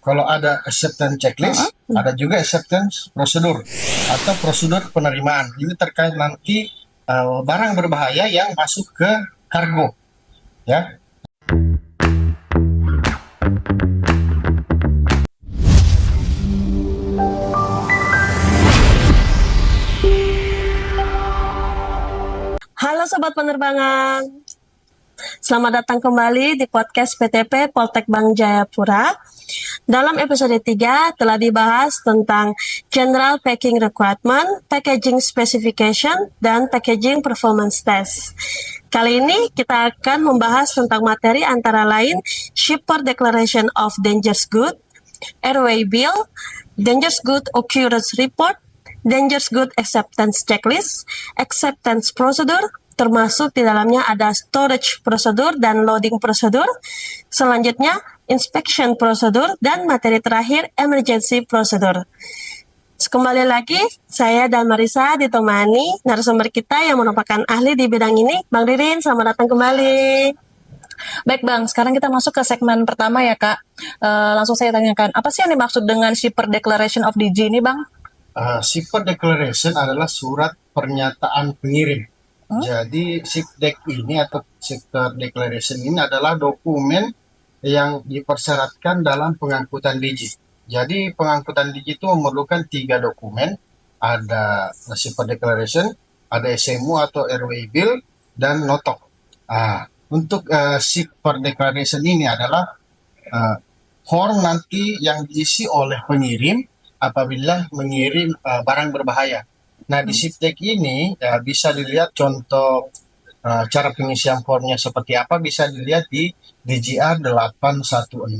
Kalau ada acceptance checklist, ada juga acceptance prosedur atau prosedur penerimaan. Ini terkait nanti barang berbahaya yang masuk ke kargo, ya. Halo Sobat Penerbangan, selamat datang kembali di podcast PTP Poltek Bank Jayapura. Dalam episode 3 telah dibahas tentang General Packing Requirement, Packaging Specification, dan Packaging Performance Test. Kali ini kita akan membahas tentang materi antara lain Shipper Declaration of Dangerous Good, Airway Bill, Dangerous Good Occurrence Report, Dangerous Good Acceptance Checklist, Acceptance Procedure, termasuk di dalamnya ada Storage Procedure dan Loading Procedure. Selanjutnya, Inspection Procedure, dan materi terakhir Emergency Procedure. Kembali lagi, saya dan Marisa ditemani narasumber kita yang merupakan ahli di bidang ini, Bang Ririn. Selamat datang kembali. Baik Bang, sekarang kita masuk ke segmen pertama ya Kak. Langsung saya tanyakan, apa sih yang dimaksud dengan Shipper Declaration of DG ini Bang? Shipper Declaration adalah surat pernyataan pengirim. Jadi SIPDEC ini atau Shipper Declaration ini adalah dokumen yang dipersyaratkan dalam pengangkutan DG. Jadi pengangkutan DG itu memerlukan 3 dokumen, ada Shipper Declaration, ada SMU atau Airway Bill, dan NOTOC. Untuk Shipper Declaration ini adalah form nanti yang diisi oleh pengirim apabila mengirim barang berbahaya. Nah, di SIPDEC ini bisa dilihat contoh cara pengisian formnya seperti apa, bisa dilihat di DGR 816,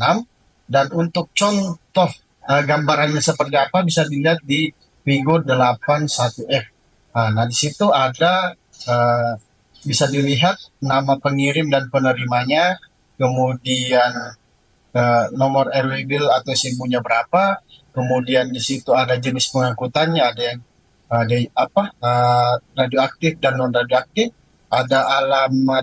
dan untuk contoh gambarannya seperti apa bisa dilihat di Vigo 81F. Nah, di situ ada bisa dilihat nama pengirim dan penerimanya, kemudian nomor airway bill atau SIM-nya berapa, kemudian di situ ada jenis pengangkutannya, ada yang radioaktif dan non radioaktif, ada alamat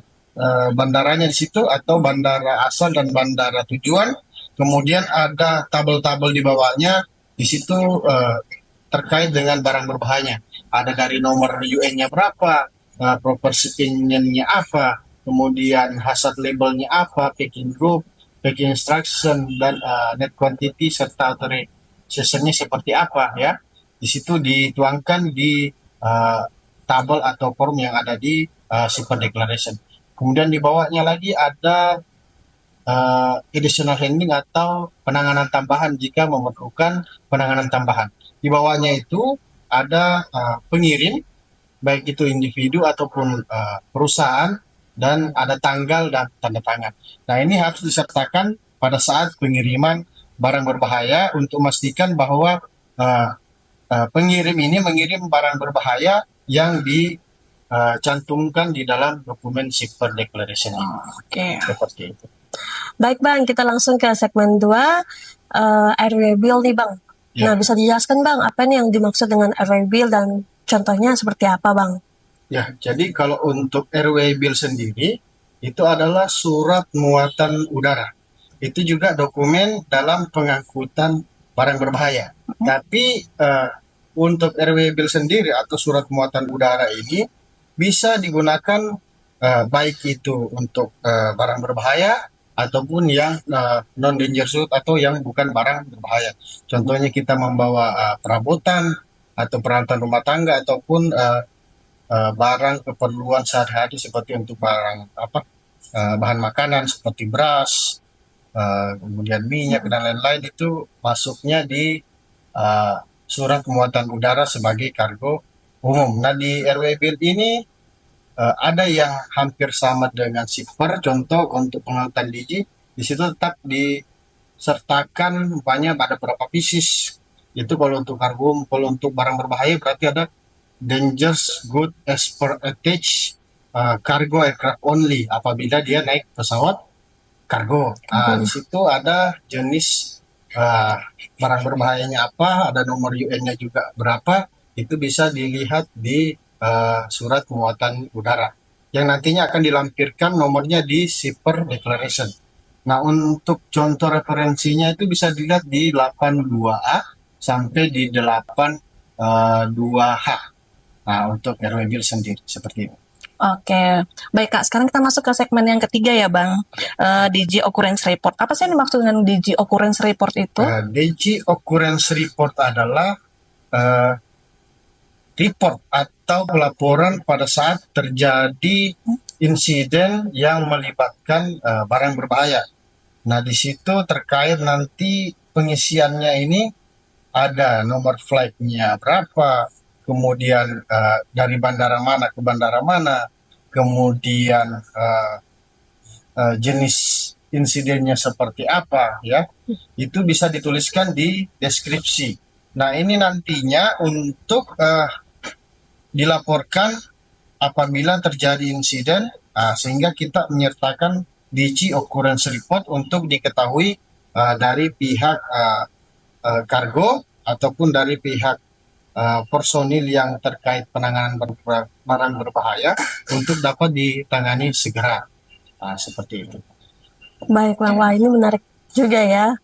bandaranya di situ atau bandara asal dan bandara tujuan, kemudian ada tabel-tabel di bawahnya di situ terkait dengan barang berbahaya, ada dari nomor UN-nya berapa, proper shipping-nya apa, kemudian hazard label-nya apa, packing group, packing instruction, dan net quantity serta authorization-nya seperti apa ya. Di situ dituangkan di tabel atau form yang ada di Shipper Declaration. Kemudian di bawahnya lagi ada additional handling atau penanganan tambahan jika memerlukan penanganan tambahan. Di bawahnya itu ada pengirim, baik itu individu ataupun perusahaan, dan ada tanggal dan tanda tangan. Nah, ini harus disertakan pada saat pengiriman barang berbahaya untuk memastikan bahwa pengirim ini mengirim barang berbahaya yang dicantumkan di dalam dokumen Shipper Declaration ini. Oke. Seperti itu. Baik Bang, kita langsung ke segmen 2, Airway Bill nih Bang. Ya. Nah, bisa dijelaskan Bang, apa nih yang dimaksud dengan Airway Bill dan contohnya seperti apa Bang? Ya, jadi kalau untuk Airway Bill sendiri, itu adalah surat muatan udara. Itu juga dokumen dalam pengangkutan barang berbahaya. Tapi untuk Airway Bill sendiri atau surat muatan udara ini bisa digunakan baik itu untuk barang berbahaya ataupun yang non-dangerous atau yang bukan barang berbahaya. Contohnya kita membawa perabotan atau peralatan rumah tangga ataupun barang keperluan sehari-hari seperti untuk barang bahan makanan seperti beras, kemudian minyak dan lain-lain, itu masuknya di surat muatan udara sebagai kargo umum. Nah, di Airway Bill ini ada yang hampir sama dengan shipper. Contoh untuk pengangkutan DG, di situ tetap disertakan umpamanya ada berapa pieces. Itu kalau untuk kargo. Kalau untuk barang berbahaya berarti ada dangerous good as per attached cargo aircraft only apabila dia naik pesawat kargo. Di situ ada jenis barang berbahayanya apa, ada nomor UN-nya juga berapa, itu bisa dilihat di surat muatan udara yang nantinya akan dilampirkan nomornya di Shipper Declaration. Nah, untuk contoh referensinya itu bisa dilihat di 82A sampai di 82H. Nah, untuk RW Bill sendiri seperti itu. Oke, baik Kak. Sekarang kita masuk ke segmen yang ketiga ya Bang, DG Occurrence Report. Apa sih yang dimaksud dengan DG Occurrence Report itu? DG Occurrence Report adalah eh, report atau pelaporan pada saat terjadi insiden yang melibatkan barang berbahaya. Nah, di situ terkait nanti pengisiannya ini ada nomor flight-nya berapa, kemudian dari bandara mana ke bandara mana, kemudian jenis insidennya seperti apa, ya. Itu bisa dituliskan di deskripsi. Nah, ini nantinya untuk dilaporkan apabila terjadi insiden, sehingga kita menyertakan DG Occurrence Report untuk diketahui dari pihak kargo ataupun dari pihak personil yang terkait penanganan barang berbahaya untuk dapat ditangani segera. Seperti itu. Baik Bang, wah ini menarik juga ya.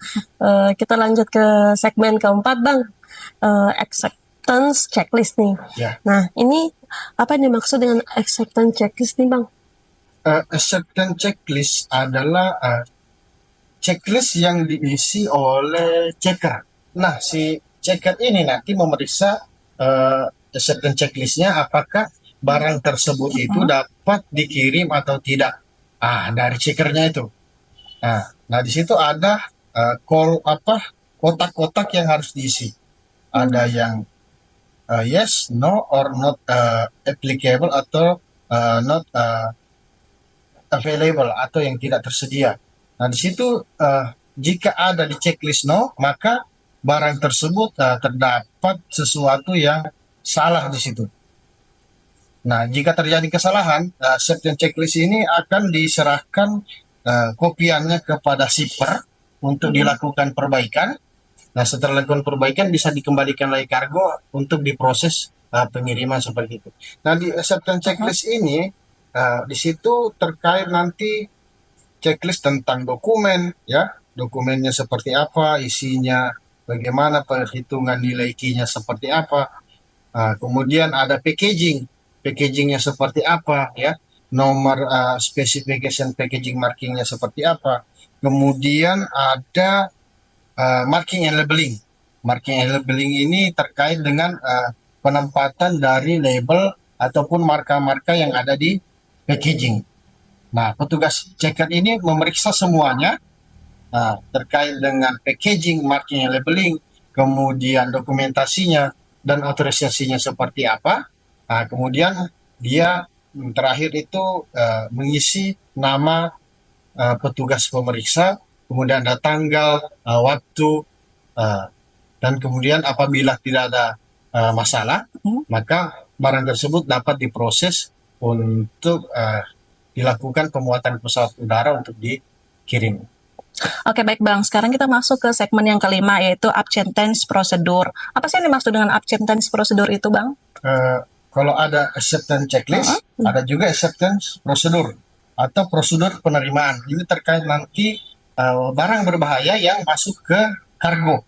Kita lanjut ke segmen keempat Bang, acceptance checklist nih. Ya. Nah ini apa yang dimaksud dengan acceptance checklist nih Bang? Acceptance checklist adalah checklist yang diisi oleh checker. Nah, si checker ini nanti memeriksa acceptance checklistnya apakah barang tersebut itu dapat dikirim atau tidak. Dari checkernya itu. Nah, di situ ada kotak-kotak yang harus diisi. Ada yang yes, no, or not applicable atau not available atau yang tidak tersedia. Nah, di situ jika ada di checklist no, maka barang tersebut terdapat sesuatu yang salah di situ. Nah, jika terjadi kesalahan, acceptance checklist ini akan diserahkan kopiannya kepada shipper untuk dilakukan perbaikan. Nah, setelah dilakukan perbaikan bisa dikembalikan lagi kargo untuk diproses pengiriman seperti itu. Nah, di acceptance checklist ini di situ terkait nanti checklist tentang dokumen, ya, dokumennya seperti apa, isinya bagaimana, perhitungan nilai key-nya seperti apa. Kemudian ada packagingnya seperti apa, ya, nomor specification packaging markingnya seperti apa. Kemudian ada marking and labeling. Marking and labeling ini terkait dengan penempatan dari label ataupun marka-marka yang ada di packaging. Nah, petugas checker ini memeriksa semuanya terkait dengan packaging, marking and labeling, kemudian dokumentasinya dan autorisasinya seperti apa. Kemudian dia terakhir itu mengisi nama petugas pemeriksa, kemudian ada tanggal, waktu, dan kemudian apabila tidak ada masalah, maka barang tersebut dapat diproses untuk dilakukan pemuatan pesawat udara untuk dikirim. Oke, baik Bang. Sekarang kita masuk ke segmen yang kelima, yaitu acceptance procedure. Apa sih yang dimaksud dengan acceptance procedure itu, Bang? Kalau ada acceptance checklist, ada juga acceptance prosedur atau prosedur penerimaan. Ini terkait nanti barang berbahaya yang masuk ke kargo.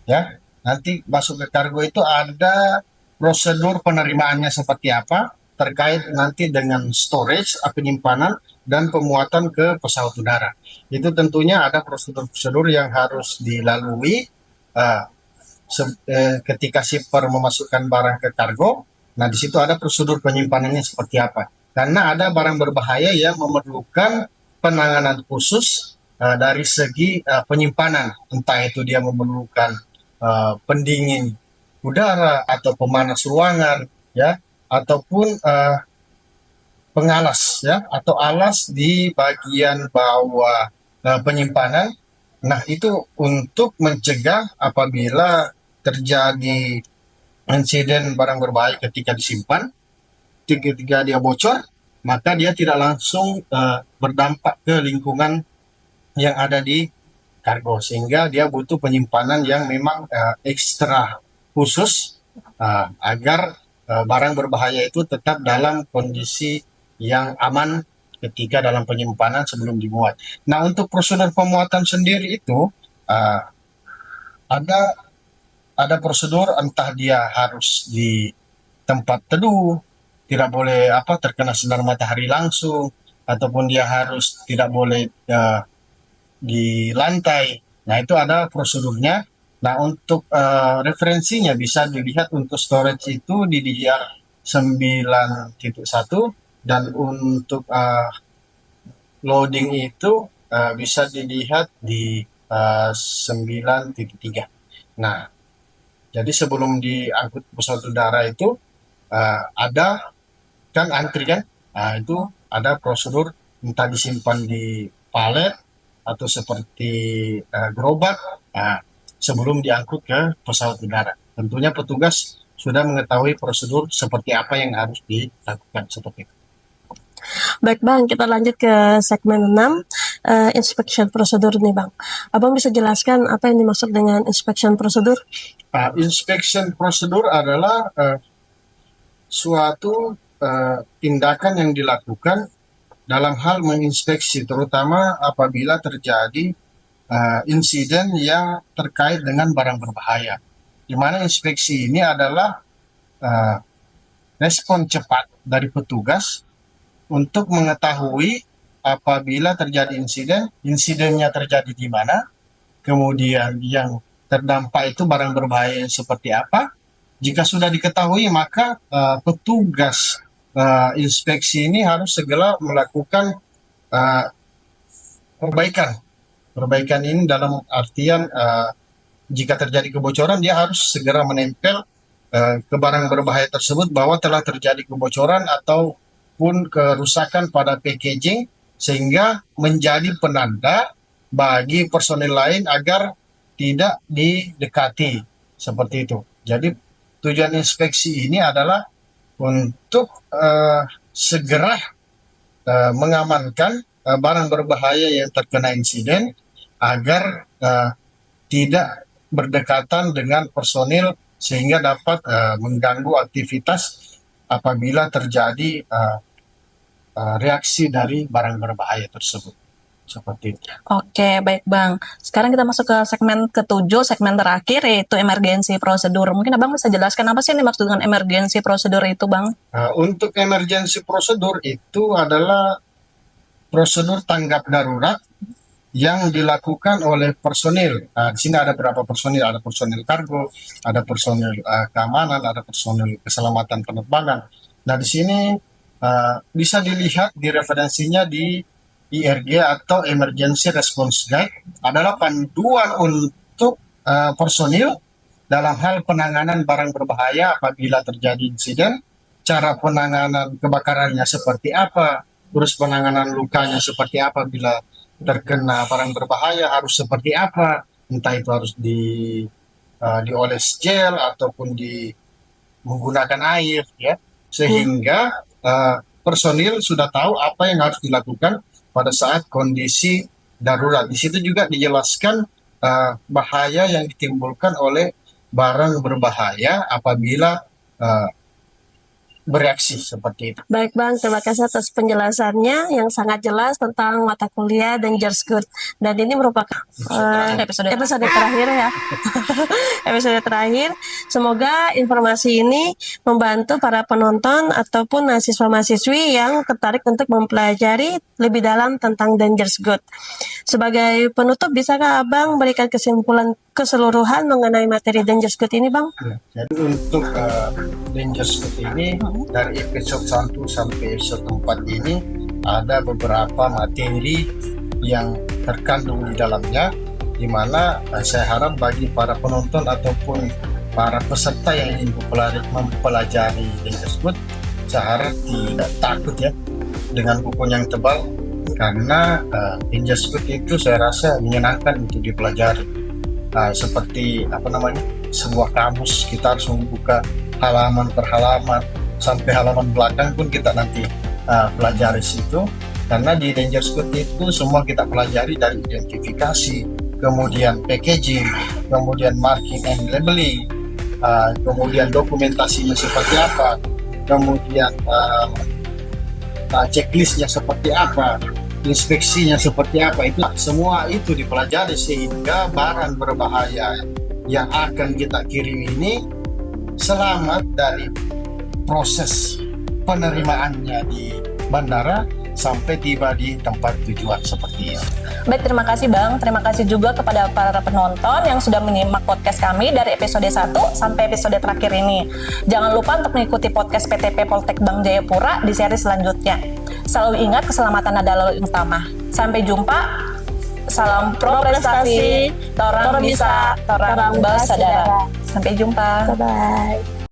Ya, nanti masuk ke kargo itu ada prosedur penerimaannya seperti apa, terkait nanti dengan storage, penyimpanan, dan pemuatan ke pesawat udara. Itu tentunya ada prosedur-prosedur yang harus dilalui ketika shipper memasukkan barang ke kargo. Nah, di situ ada prosedur penyimpanannya seperti apa. Karena ada barang berbahaya yang memerlukan penanganan khusus dari segi penyimpanan. Entah itu dia memerlukan pendingin udara atau pemanas ruangan, ya, ataupun pengalas, ya, atau alas di bagian bawah penyimpanan. Nah, itu untuk mencegah apabila terjadi insiden barang berbahaya ketika disimpan, ketika dia bocor, maka dia tidak langsung berdampak ke lingkungan yang ada di kargo, sehingga dia butuh penyimpanan yang memang ekstra khusus agar barang berbahaya itu tetap dalam kondisi yang aman ketika dalam penyimpanan sebelum dimuat. Nah, untuk prosedur pemuatan sendiri itu uh, ada prosedur, entah dia harus di tempat teduh, tidak boleh terkena sinar matahari langsung, ataupun dia harus tidak boleh di lantai. Nah, itu ada prosedurnya. Nah, untuk referensinya bisa dilihat untuk storage itu di DDR 9.1, dan untuk loading itu bisa dilihat di 9.3. Nah, jadi sebelum diangkut pesawat udara itu ada kan antri kan, itu ada prosedur entah disimpan di palet atau seperti gerobak sebelum diangkut ke pesawat udara. Tentunya petugas sudah mengetahui prosedur seperti apa yang harus dilakukan seperti itu. Baik Bang, kita lanjut ke segmen 6, inspection prosedur nih Bang. Abang bisa jelaskan apa yang dimaksud dengan inspection prosedur? Inspection prosedur adalah suatu tindakan yang dilakukan dalam hal menginspeksi, terutama apabila terjadi insiden yang terkait dengan barang berbahaya. Di mana inspeksi ini adalah respon cepat dari petugas untuk mengetahui apabila terjadi insidennya terjadi di mana, kemudian yang terdampak itu barang berbahaya yang seperti apa. Jika sudah diketahui, maka petugas inspeksi ini harus segera melakukan perbaikan. Perbaikan ini dalam artian jika terjadi kebocoran, dia harus segera menempel ke barang berbahaya tersebut bahwa telah terjadi kebocoran ataupun kerusakan pada packaging, sehingga menjadi penanda bagi personil lain agar tidak didekati seperti itu. Jadi tujuan inspeksi ini adalah untuk segera mengamankan barang berbahaya yang terkena insiden agar tidak berdekatan dengan personil sehingga dapat mengganggu aktivitas apabila terjadi reaksi dari barang berbahaya tersebut. Seperti itu. Oke, baik Bang. Sekarang kita masuk ke segmen ke-7, segmen terakhir, yaitu emergency prosedur. Mungkin Abang bisa jelaskan apa sih yang dimaksud dengan emergency prosedur itu, Bang? Untuk emergency prosedur itu adalah prosedur tanggap darurat yang dilakukan oleh personil. Di sini ada berapa personil? Ada personil kargo, ada personil keamanan, ada personil keselamatan penerbangan. Nah, di sini bisa dilihat di referensinya di IRG atau Emergency Response Guide, adalah panduan untuk personil dalam hal penanganan barang berbahaya apabila terjadi insiden, cara penanganan kebakarannya seperti apa, terus penanganan lukanya seperti apa bila terkena barang berbahaya harus seperti apa, entah itu harus dioles gel ataupun menggunakan air, ya, sehingga personil sudah tahu apa yang harus dilakukan pada saat kondisi darurat. Di situ juga dijelaskan bahaya yang ditimbulkan oleh barang berbahaya apabila bereaksi seperti itu. Baik Bang, terima kasih atas penjelasannya yang sangat jelas tentang mata kuliah Dangerous Good. Dan ini merupakan episode terakhir ya. Episode terakhir. Semoga informasi ini membantu para penonton ataupun mahasiswa-mahasiswi yang tertarik untuk mempelajari lebih dalam tentang Dangerous Good. Sebagai penutup, bisakah Abang berikan kesimpulan keseluruhan mengenai materi Dangerous Good ini, Bang? Ya, jadi untuk Dangerous Good ini dari episode 1 sampai episode 4 ini ada beberapa materi yang terkandung di dalamnya, di mana saya harap bagi para penonton ataupun para peserta yang ingin mempelajari Dangerous Good, saya harap tidak takut ya dengan buku yang tebal, karena Dangerous Good itu saya rasa menyenangkan untuk dipelajari. Seperti sebuah kamus, kita harus membuka halaman per halaman sampai halaman belakang pun kita nanti pelajari situ, karena di Dangerous Good itu semua kita pelajari dari identifikasi, kemudian packaging, kemudian marking and labeling, kemudian dokumentasinya seperti apa, kemudian checklistnya seperti apa, inspeksinya seperti apa, itu semua itu dipelajari sehingga barang berbahaya yang akan kita kirim ini selamat dari proses penerimaannya di bandara sampai tiba di tempat tujuan seperti ini. Baik, terima kasih Bang. Terima kasih juga kepada para penonton yang sudah menyimak podcast kami dari episode 1 sampai episode terakhir ini. Jangan lupa untuk mengikuti podcast PTP Poltek Bank Jayapura di seri selanjutnya. Selalu ingat keselamatan adalah yang utama. Sampai jumpa. Salam pro prestasi. Torang bisa, torang bersaudara. Sampai jumpa. Bye-bye.